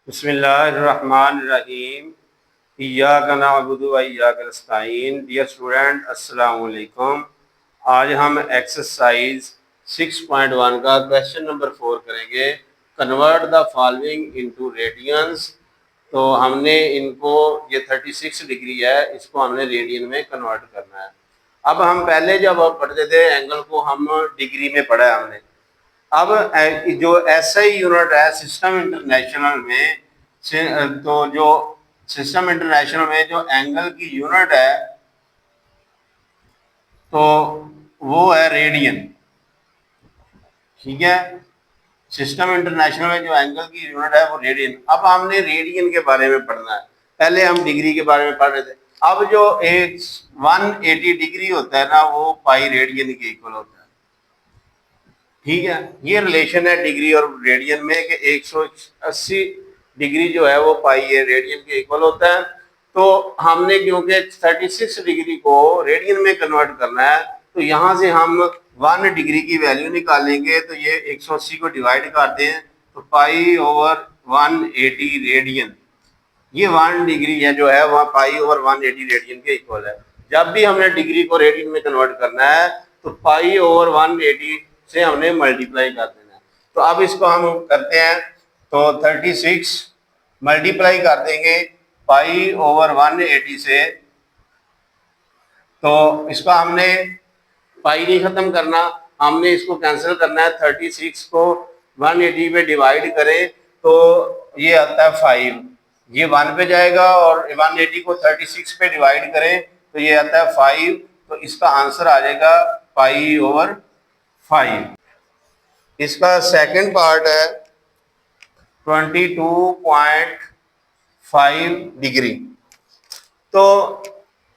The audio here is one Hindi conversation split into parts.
बिस्मिल्लाहिर्रहमानिर्रहीम। इय्याका नअबुदु व इय्याका नस्तईन। डियर स्टूडेंट, अस्सलाम वालेकुम। आज हम एक्सरसाइज 6.1 का क्वेश्चन नंबर 4 करेंगे। Convert the following into radiance. तो हमने इनको, ये 36 डिग्री है, इसको हमने रेडियन में कन्वर्ट करना है। अब हम पहले जब पढ़ते थे एंगल को, हम डिग्री में पढ़ा है हमने। अब जो एसआई यूनिट है सिस्टम इंटरनेशनल में तो जो सिस्टम इंटरनेशनल में जो एंगल की यूनिट है तो वो है रेडियन। ठीक है, सिस्टम इंटरनेशनल में जो एंगल की यूनिट है वो रेडियन। अब हमने रेडियन के बारे में पढ़ना है। पहले हम डिग्री के बारे में पढ़ रहे थे। अब जो एक 180 डिग्री होता है ना, वो पाई रेडियन के इक्वल होता है। ठीक है, ये रिलेशन है डिग्री और रेडियन में कि 180 डिग्री जो है वो पाई ए रेडियन के इक्वल होता है। तो हमने क्योंकि 36 डिग्री को रेडियन में कन्वर्ट करना है, तो यहाँ से हम 1 डिग्री की वैल्यू निकालेंगे। तो ये 180 को डिवाइड करते हैं तो पाई ओवर 180 रेडियन, ये 1 डिग्री है जो है वह पाई ओवर 180 रेडियन के इक्वल है। जब भी हमने डिग्री को रेडियन में कन्वर्ट करना है तो पाई ओवर 180 से हमने मल्टीप्लाई कर देना है। तो अब इसको हम करते हैं, तो 36 मल्टीप्लाई कर देंगे पाई ओवर 180 से। तो इसका हमने पाई नहीं खत्म करना, हमने इसको कैंसिल करना है। 36 को 180 पे डिवाइड करें तो ये आता है 5, ये 1 पे जाएगा, और 180 को 36 पे डिवाइड करें तो ये आता है 5। तो इसका आंसर आ जाएगा पाई ओवर 5। इसका सेकंड पार्ट है 22.5 डिग्री। तो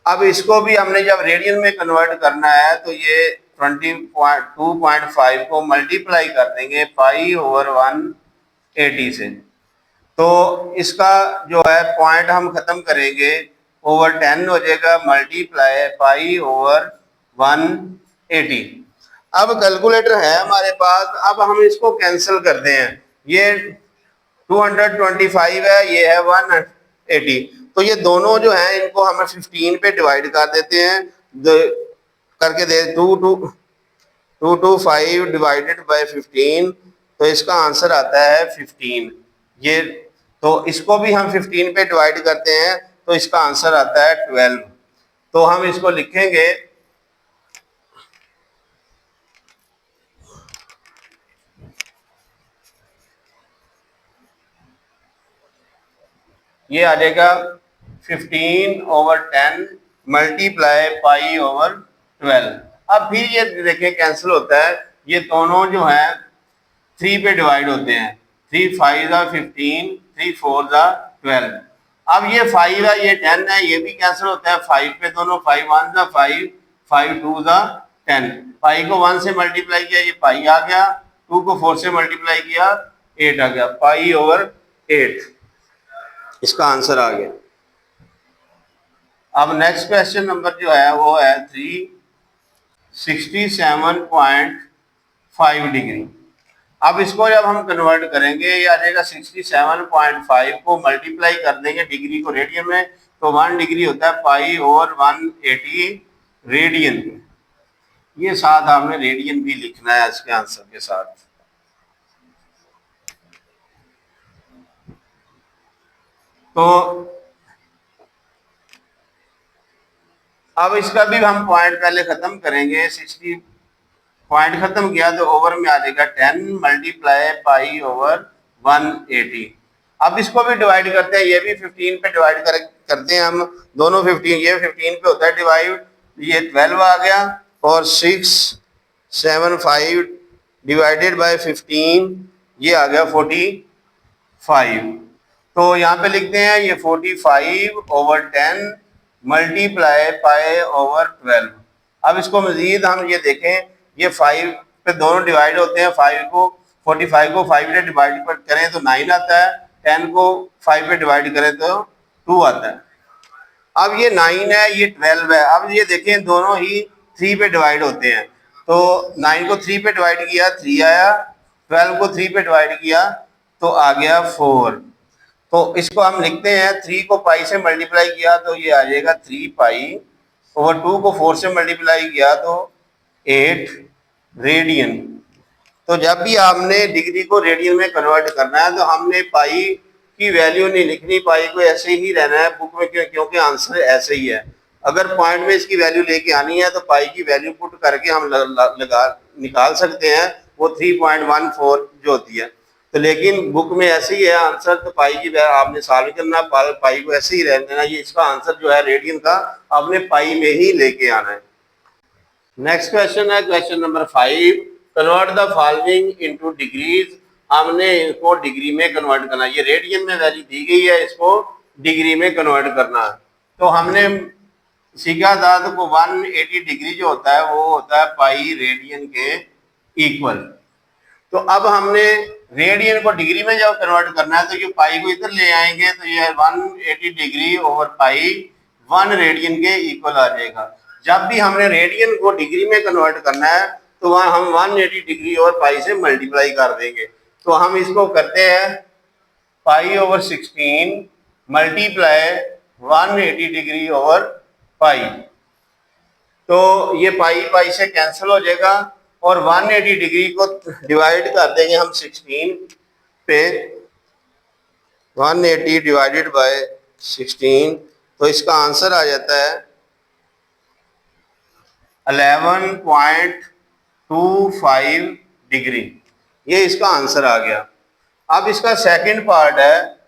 अब इसको भी हमने जब रेडियन में कन्वर्ट करना है तो ये 22.5 को मल्टीप्लाई कर देंगे पाई ओवर 180 से। तो इसका जो है पॉइंट हम खत्म करेंगे, ओवर 10 हो जाएगा, मल्टीप्लाई पाई ओवर 180। अब कैलकुलेटर है हमारे पास, अब हम इसको कैंसिल करते हैं। ये 225 है, ये है 180। तो ये दोनों जो है इनको हम 15 पे डिवाइड कर देते हैं। करके दे 225 डिवाइडेड बाय 15, तो इसका आंसर आता है 15। ये तो इसको भी हम 15 पे डिवाइड करते हैं तो इसका आंसर आता है 12। तो हम इसको लिखेंगे, ये आ जाएगा 15 ओवर 10 मल्टीप्लाई पाई ओवर 12। अब फिर ये देखें कैंसिल होता है, ये दोनों जो है 3 पे डिवाइड होते हैं। 3 5 ज़ा 15, 3 4 ज़ा 12। अब ये 5 है, ये 10 है, ये भी कैंसिल होता है 5 पे दोनों। 5 1 ज़ा 5, 5 2 ज़ा 10। पाई को 1 से मल्टीप्लाई किया, ये पाई आ गया। 2 को 4 से मल्टीप्लाई किया, 8 आ गया, पाई ओवर 8। इसका आंसर आ गया। अब नेक्स्ट क्वेश्चन नंबर जो है वो है 367.5 डिग्री। अब इसको जब हम कन्वर्ट करेंगे, ये आ जाएगा 67.5 को मल्टीप्लाई कर देंगे डिग्री को रेडियन में, तो 1 डिग्री होता है पाई ओवर 180 रेडियन। ये साथ आपने रेडियन भी लिखना है इसके आंसर के साथ। तो अब इसका भी हम पॉइंट पहले खत्म करेंगे। 60 पॉइंट खत्म किया तो ओवर में आ जाएगा 10 मल्टीप्लाई पाई ओवर 180। अब इसको भी डिवाइड करते हैं, ये भी 15 पे डिवाइड करते हैं हम दोनों। 15 ये 15 पे होता है डिवाइड, ये 12 आ गया, और 675 डिवाइडेड बाय 15, ये आ गया 45। तो यहाँ पे लिखते हैं ये 45 ओवर 10 मल्टीप्लाई पाई ओवर 12। अब इसको मजीद हम ये देखें, ये 5 पे दोनों डिवाइड होते हैं। 5 को 45 को 5 पे डिवाइड करें तो 9 आता है, 10 को 5 पे डिवाइड करें तो 2 आता है। अब ये 9 है, ये 12 है। अब ये देखें दोनों ही 3 पे डिवाइड होते हैं। तो 9 को 3 पे डिवाइड किया, 3 आया। 12 को 3 पे डिवाइड किया तो आ गया 4। तो इसको हम लिखते हैं 3 को पाई से मल्टीप्लाई किया तो ये आ जाएगा 3 पाई ओवर 2 को 4 से मल्टीप्लाई किया तो 8 रेडियन। तो जब भी आपने डिग्री को रेडियन में कन्वर्ट करना है तो हमने पाई की वैल्यू नहीं लिखनी, पाई को ऐसे ही रहना है बुक में, क्योंकि आंसर ऐसे ही है। अगर पॉइंट में इसकी वैल्यू लेके आनी है तो पाई की वैल्यू पुट करके हम लगा निकाल सकते हैं, वो 3.14 जो होती है। तो लेकिन बुक में ऐसे ही है आंसर, तो पाई की आपने सॉल्व करना, पाई को ऐसे ही रहने देना। ये इसका आंसर जो है रेडियन का आपने पाई में ही लेके आना है। नेक्स्ट क्वेश्चन है question number 5, convert the following into degrees. हमने इसको डिग्री में कन्वर्ट करना है। ये रेडियन में वैल्यू दी गई है, इसको डिग्री में कन्वर्ट करना है। तो हमने सीखा था तो 180 डिग्री जो होता है वो होता है पाई रेडियन के इक्वल। तो अब हमने रेडियन को डिग्री में जब कन्वर्ट करना है तो ये पाई को इधर ले आएंगे तो ये 180 डिग्री ओवर पाई 1 रेडियन के इक्वल आ जाएगा। जब भी हमने रेडियन को डिग्री में कन्वर्ट करना है तो वहां हम 180 डिग्री ओवर पाई से मल्टीप्लाई कर देंगे। तो हम इसको करते हैं pi over 16 multiply 180 degree over पाई। तो ये पाई पाई से कैंसिल हो जाएगा और 180 डिग्री को डिवाइड कर देंगे हम 16 पे, 180 डिवाइडेड बाय 16, तो इसका आंसर आ जाता है 11.25 डिग्री। ये इसका आंसर आ गया। अब इसका सेकंड पार्ट है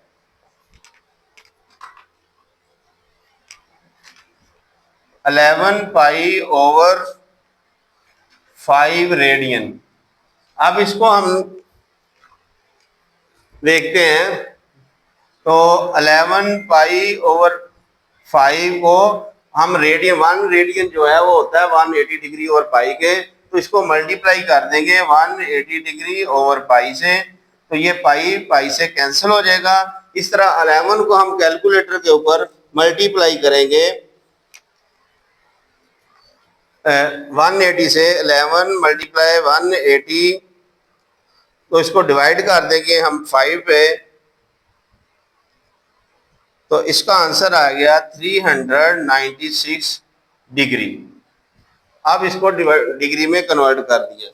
11 पाई ओवर 5 रेडियन। अब इसको हम देखते हैं तो 11 पाई ओवर 5 को हम रेडियन 1 रेडियन जो है वो होता है 180 डिग्री ओवर पाई के, तो इसको मल्टीप्लाई कर देंगे 180 डिग्री ओवर पाई से, तो ये पाई पाई से कैंसिल हो जाएगा। इस तरह 11 को हम कैलकुलेटर के ऊपर मल्टीप्लाई करेंगे 180 से, 11 मल्टीप्लाई 180, तो इसको डिवाइड कर देंगे हम 5 पे, तो इसका आंसर आ गया 396 डिग्री। अब इसको डिग्री में कन्वर्ट कर दिया।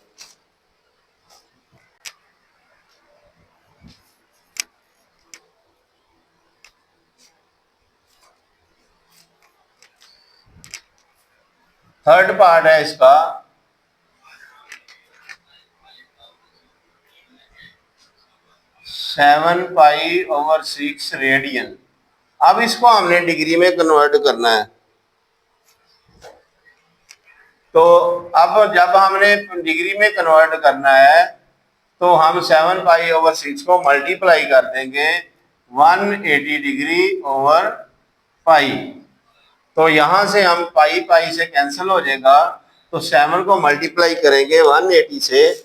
थर्ड पार्ट है इसका 7 पाई ओवर 6 रेडियन। अब इसको हमने डिग्री में कन्वर्ट करना है। तो अब जब हमने डिग्री में कन्वर्ट करना है तो हम 7 पाई ओवर 6 को मल्टीप्लाई कर देंगे 180 डिग्री ओवर पाई। तो यहां से हम पाई पाई से कैंसिल हो जाएगा, तो 7 को मल्टीप्लाई करेंगे 180 से,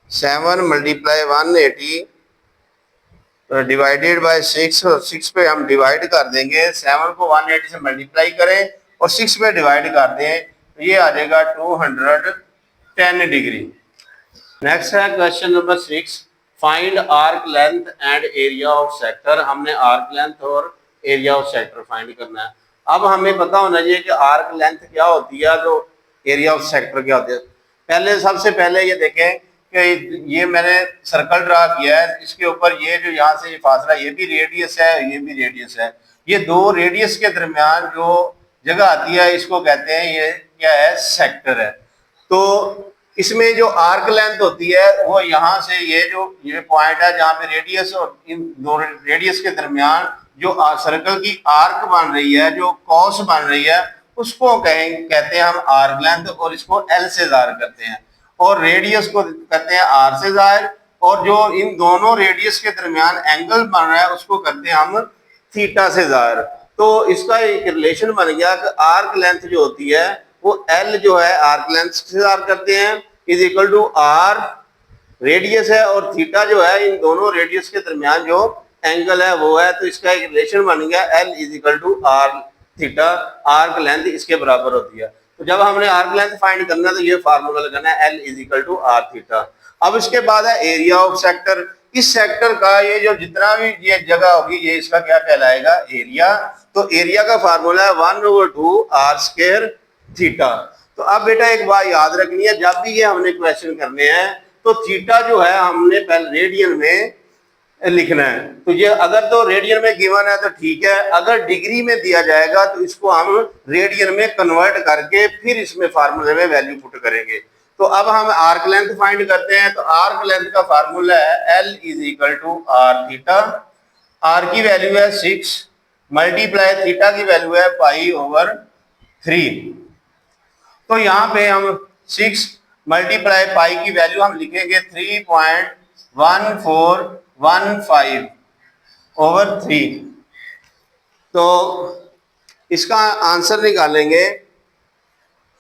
7 मल्टीप्लाई 180 डिवाइडेड बाय 6, और 6 पे हम डिवाइड कर देंगे। 7 को 180 से मल्टीप्लाई करें और 6 पे डिवाइड कर दें तो ये आ जाएगा 210 डिग्री। नेक्स्ट है question number 6, find arc length and area of sector. हमने आर्क लेंथ और एरिया ऑफ सेक्टर फाइंड करना है। अब हमें पता होना चाहिए कि आर्क लेंथ क्या होती है तो एरिया ऑफ सेक्टर क्या होती है। पहले सबसे पहले ये देखें कि ये मैंने सर्कल ड्रा किया है, इसके ऊपर ये जो यहाँ से ये फासला, ये भी रेडियस है, ये भी रेडियस है। ये दो रेडियस के दरमियान जो जगह आती है इसको कहते हैं, ये क्या है, सेक्टर है। तो इसमें जो आर्क लेंथ होती है वो यहाँ से ये पॉइंट है जहाँ पे रेडियस और इन दो रेडियस के दरमियान जो सर्कल की आर्क बन रही है, जो कॉस बन रही है, उसको कहते हैं हम आर्क लेंथ, और इसको एल से जाहिर करते हैं, और रेडियस को कहते हैं आर से जाहिर, और जो इन दोनों रेडियस के दरमियान एंगल बन रहा है उसको करते हैं हम थीटा से जाहिर। तो इसका एक रिलेशन बन गया कि आर्क लेंथ जो होती है वो एल जो है आर्क लेंथ से जाहिर करते हैं is equal to R radius है, और थीटा जो है इन दोनों रेडियस के दरमियान जो एंगल है वो है। तो इसका एक रिलेशन बन गया L is equal to R theta, arc length इसके बराबर होती है। तो जब हमने आर्क लेंथ फाइंड करना है तो ये फार्मूला लगाना है L is equal to R theta. अब इसके बाद है एरिया ऑफ सेक्टर। इस सेक्टर का ये जो जितना भी ये जगह होगी ये इसका क्या कहलाएगा, एरिया। तो एरिया का फार्मूला है 1/2 r² थीटा। तो अब बेटा एक बात याद रखनी है, जब भी ये हमने क्वेश्चन करने हैं तो थीटा जो है हमने पहले रेडियन में लिखना है। तो ये अगर तो रेडियन में गिवन है तो ठीक है, अगर डिग्री में दिया जाएगा तो इसको हम रेडियन में कन्वर्ट करके फिर इसमें फार्मूले में वैल्यू पुट करेंगे। तो अब हम आर्क लेंथ फाइंड करते हैं। तो आर्क लेंथ का फार्मूला है L = r थीटा। आर की वैल्यू है 6 मल्टीप्लाई थीटा की वैल्यू है π/3। तो यहाँ पे हम 6 मल्टीप्लाई पाई की वैल्यू हम लिखेंगे 3.1415/3। तो इसका आंसर निकालेंगे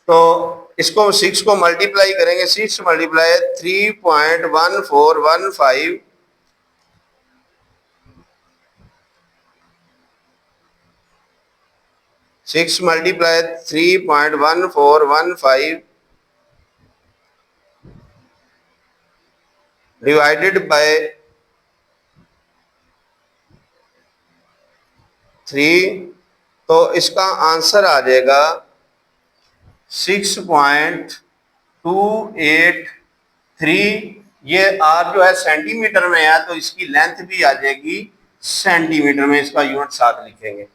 तो इसको 6 को मल्टीप्लाई करेंगे, 6 मल्टीप्लाई 3.1415 6 मल्टीप्लाई 3.1415 डिवाइडेड बाय 3। तो इसका आंसर आ जाएगा 6.283। ये आर जो है सेंटीमीटर में है तो इसकी लेंथ भी आ जाएगी सेंटीमीटर में, इसका यूनिट साथ लिखेंगे।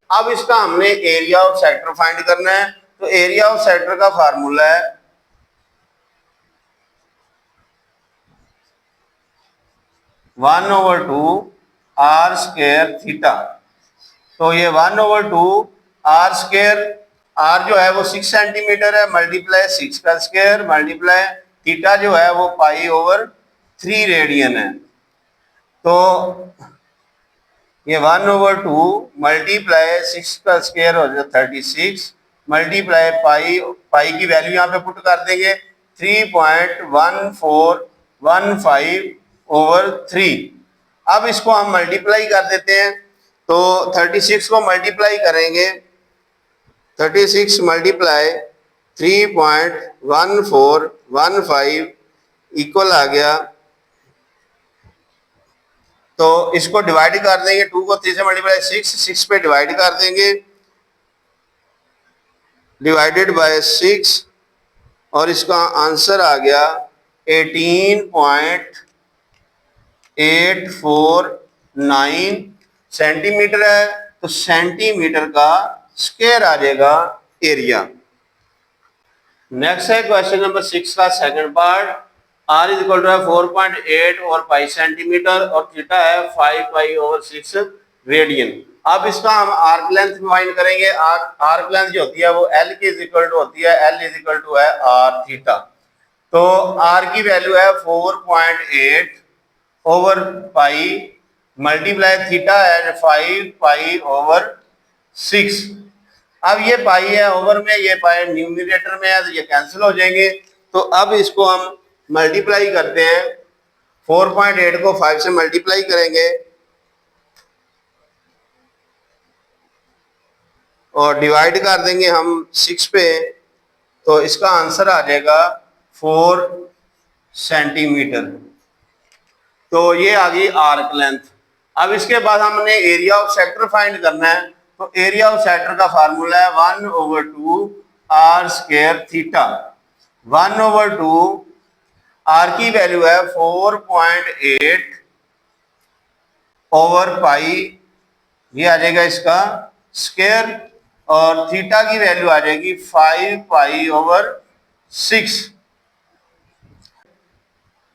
अब इसका हमने एरिया ऑफ सेक्टर फाइंड करना है। तो एरिया ऑफ सेक्टर का फार्मूला है 1/2 r² थीटा। तो ये 1/2 r², r जो है वो 6 सेंटीमीटर है, मल्टीप्लाई 6 का स्क्वायर मल्टीप्लाई थीटा जो है वो π/3 रेडियन है। तो ये 1/2 मल्टीप्लाई 6 का स्क्वायर हो जाए 36 मल्टीप्लाई पाई की वैल्यू यहाँ पे पुट कर देंगे 3.1415/3। अब इसको हम मल्टीप्लाई कर देते हैं। तो 36 को मल्टीप्लाई करेंगे, 36 मल्टीप्लाई 3.1415 इक्वल आ गया। तो इसको डिवाइड कर देंगे, 2 को 3 से मल्टीप्लाई 6 पे डिवाइड कर देंगे, डिवाइडेड बाय 6 और इसका आंसर आ गया 18.849 सेंटीमीटर है। तो सेंटीमीटर का स्क्वायर आ जाएगा एरिया। नेक्स्ट है क्वेश्चन नंबर 6 का सेकंड पार्ट। r = 4.8 और पाई सेंटीमीटर और थीटा है 5π/6 रेडियन। अब इसका हम आर्क लेंथ फाइंड करेंगे। आर्क लेंथ जो होती है वो L के इक्वल टू होती है, L = है r थीटा। तो r की वैल्यू है 4.8/पाई मल्टीप्लाई थीटा है 5π/6। अब ये पाई है ओवर में, ये पाई न्यूमरेटर में है तो ये कैंसिल हो जाएंगे। तो अब इसको हम मल्टीप्लाई करते हैं, 4.8 को 5 से मल्टीप्लाई करेंगे और डिवाइड कर देंगे हम 6 पे। तो इसका आंसर आ जाएगा 4 सेंटीमीटर। तो ये आ गई आर्क लेंथ। अब इसके बाद हमने एरिया ऑफ सेक्टर फाइंड करना है। तो एरिया ऑफ सेक्टर का फार्मूला है 1/2 r² थीटा। 1/2 r की वैल्यू है 4.8/पाई, ये आ जाएगा इसका स्क्वायर, और थीटा की वैल्यू आ जाएगी 5π/6।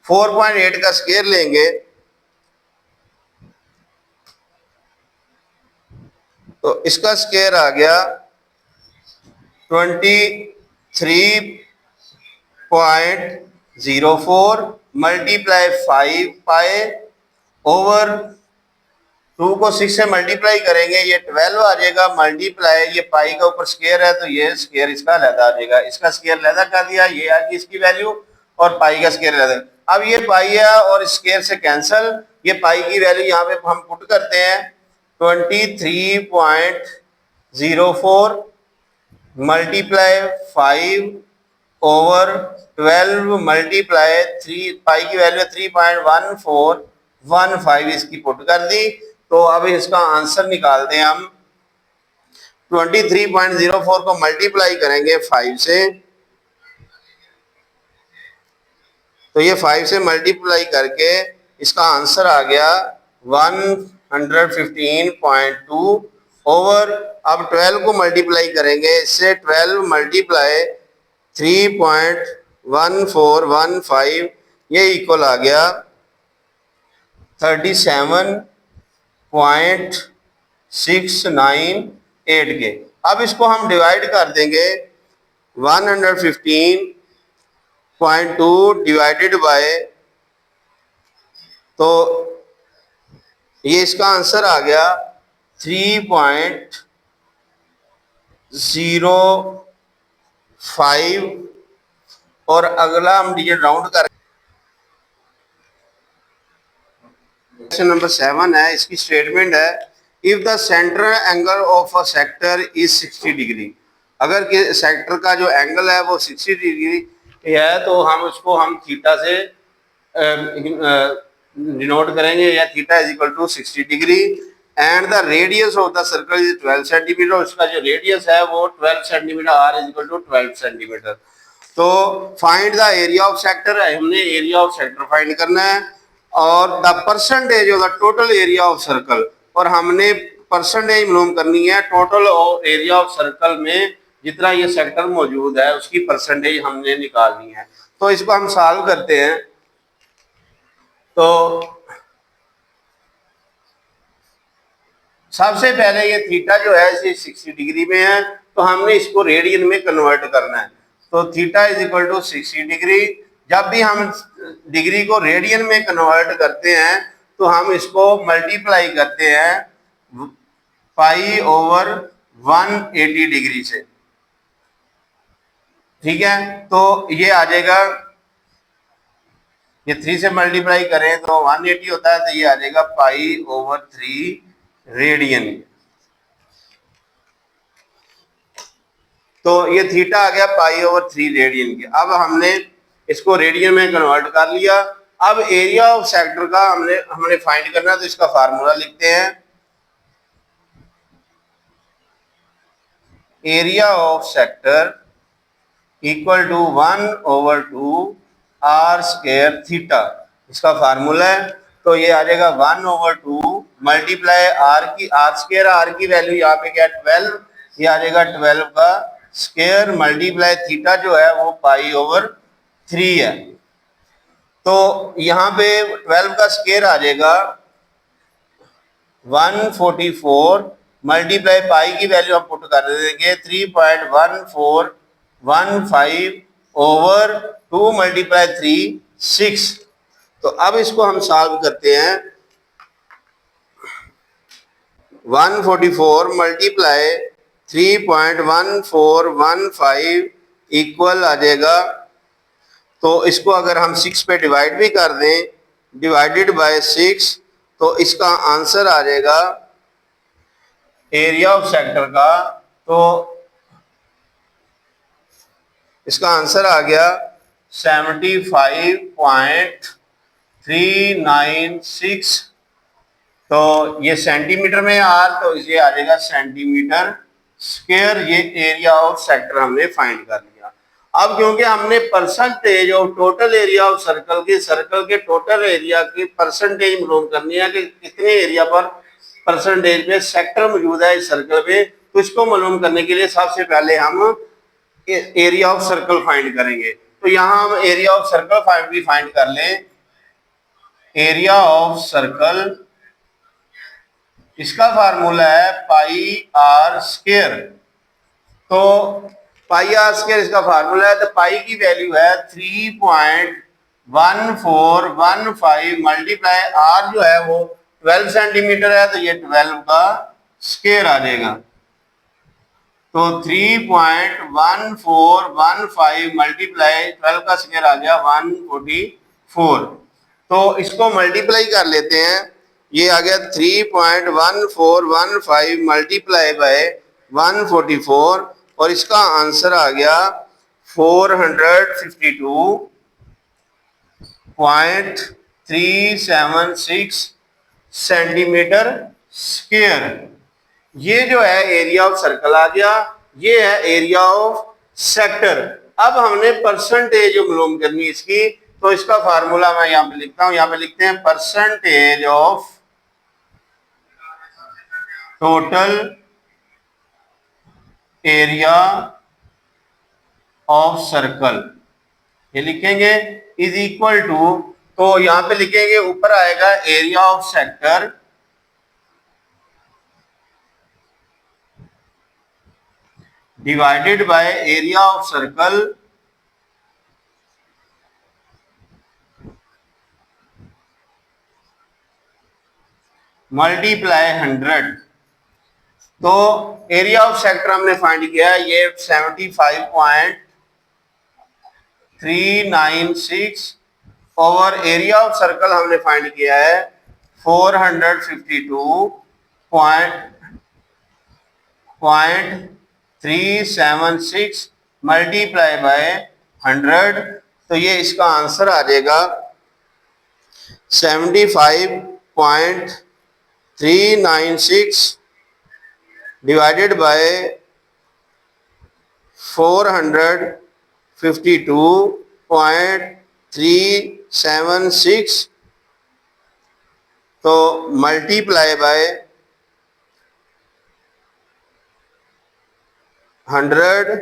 4.8 का स्क्वायर लेंगे तो इसका स्क्वायर आ गया 23.04 मल्टीप्लाई 5π/2 को 6 से मल्टीप्लाई करेंगे, ये 12 आ जाएगा, मल्टीप्लाई ये पाई का ऊपर स्क्वायर है तो ये स्क्वायर इसका अलग आ जाएगा। इसका स्क्वायर अलग कर दिया, ये आ गई इसकी वैल्यू, और पाई का स्क्वायर अलग। अब ये पाई है और स्क्वायर से कैंसल, ये पाई की वैल्यू यहाँ पे हम पुट करते हैं 23.04 मल्टीप्लाई ओवर 12 मल्टीप्लाई 3, पाई की वैल्यू 3.1415 इसकी पुट कर दी। तो अब इसका आंसर निकालते हैं हम। 23.04 को मल्टीप्लाई करेंगे 5 से, तो ये 5 से मल्टीप्लाई करके इसका आंसर आ गया 115.2 ओवर। अब 12 को मल्टीप्लाई करेंगे इससे, 12 मल्टीप्लाई 3.1415 ये इक्वल आ गया 37.698 के। अब इसको हम डिवाइड कर देंगे 115.2 डिवाइडेड बाय, तो ये इसका आंसर आ गया 3.05। और अगला हम डिजिट राउंड कर, क्वेश्चन नंबर 7 है, इसकी स्टेटमेंट है if the central angle of a sector is 60 degree. अगर कि सेक्टर का जो एंगल है वो 60 डिग्री है तो हम उसको हम थीटा से डिनोट करेंगे, या theta is equal to 60 degree. And the radius of the circle is 12 centimetre. उसका जो रेडियस है वो 12 centimetre, R is equal to 12 centimetre. तो find the area of sector है, हमने एरिया ऑफ सेक्टर फाइंड करना है। और the percentage of the total area of circle, और हमने परसेंटेज मालूम करनी है टोटल एरिया ऑफ सर्कल में जितना ये सेक्टर मौजूद है उसकी परसेंटेज हमने निकालनी है। तो इसको हम सॉल्व करते हैं। तो सबसे पहले ये थीटा जो है इसे 60 डिग्री में है, तो हमने इसको रेडियन में कन्वर्ट करना है। तो theta is equal to 60 degree. जब भी हम डिग्री को रेडियन में कन्वर्ट करते हैं तो हम इसको मल्टीप्लाई करते हैं पाई ओवर 180 डिग्री से, ठीक है। तो ये आ जाएगा, ये 3 से मल्टीप्लाई करें तो 180 होता है, तो ये आ जाएगा पाई ओवर 3 रेडियन। तो ये थीटा आ गया पाई ओवर 3 रेडियन के। अब हमने इसको रेडियन में कन्वर्ट कर लिया। अब एरिया ऑफ सेक्टर का हमने फाइंड करना है, तो इसका फार्मूला लिखते हैं। Area of sector equal to 1/2 R square theta, इसका फार्मूला है। तो ये आ जाएगा 1/2 मल्टीप्लाई आर स्क्वायर, आर की वैल्यू यहाँ पे क्या 12, ये आ जाएगा 12 का स्क्वायर मल्टीप्लाई थीटा जो है वो पाई ओवर 3 है। तो यहाँ पे 12 का स्क्वायर आ जाएगा 144 मल्टीप्लाई पाई की वैल्यू हम पुट कर देंगे 3.1415 ओवर 2 मल्टीप्लाई 3 6। तो अब इसको हम सॉल्व करते हैं। 144 मल्टीप्लाई 3.1415 इक्वल आ जाएगा, तो इसको अगर हम 6 पे डिवाइड भी कर दें, डिवाइडेड बाय 6, तो इसका आंसर आ जाएगा एरिया ऑफ सेक्टर का। तो इसका आंसर आ गया 75.396। तो ये सेंटीमीटर में आर, तो इसे आ जाएगा सेंटीमीटर स्क्वायर। ये एरिया ऑफ सेक्टर हमने फाइंड कर लिया। अब क्योंकि हमने percentage of total area of circle के टोटल एरिया की परसेंटेज मालूम करनी है कि कितने एरिया पर परसेंटेज में सेक्टर मौजूद है इस सर्कल में, तो इसको मालूम करने के लिए सबसे पहले हम एरिया ऑफ सर्कल फाइंड करेंगे। तो यहाँ हम एरिया ऑफ सर्कल फाइंड कर लें। एरिया ऑफ सर्कल, इसका फार्मूला है पाई आर स्क्वायर। तो पाई आर स्क्वायर इसका फार्मूला है। तो पाई की वैल्यू है 3.1415 मल्टीप्लाई आर जो है वो 12 सेंटीमीटर है, तो ये 12 का स्क्वायर आ जाएगा। तो 3.1415 मल्टीप्लाई 12 का स्क्वायर आ गया 144। तो इसको मल्टीप्लाई कर लेते हैं। ये आ गया 3.1415 मल्टीप्लाई बाय 144, और इसका आंसर आ गया 452.376 सेंटीमीटर स्क्वायर। ये जो है एरिया ऑफ सर्कल आ गया, ये है एरिया ऑफ सेक्टर। अब हमने परसेंटेज मालूम करनी है इसकी, तो इसका फार्मूला मैं यहां पे लिखता हूं। यहां पे लिखते हैं percentage of total area of circle, ये लिखेंगे इज इक्वल टू, तो यहां पे लिखेंगे ऊपर आएगा area of sector divided by area of circle multiply 100। तो एरिया ऑफ सेक्टर हमने फाइंड किया है, ये 75.396 ओवर एरिया ऑफ सर्कल हमने फाइंड किया है 452.376 मल्टीप्लाई बाय 100। तो ये इसका आंसर आ जाएगा 75.396 डिवाइडेड बाय 452.376, तो मल्टीप्लाई बाय 100,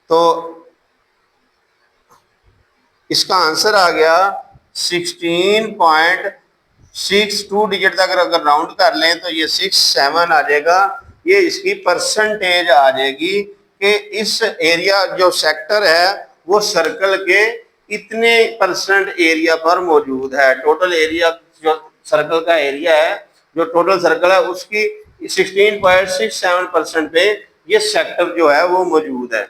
तो इसका आंसर आ गया 16.62 डिजिट तक अगर राउंड कर लें तो ये 67 आ जाएगा। ये इसकी परसेंटेज आ जाएगी कि इस एरिया जो सेक्टर है वो सर्कल के इतने परसेंट एरिया पर मौजूद है। टोटल एरिया जो सर्कल का एरिया है, जो टोटल सर्कल है उसकी 16.67% पे ये सेक्टर जो है वो मौजूद है।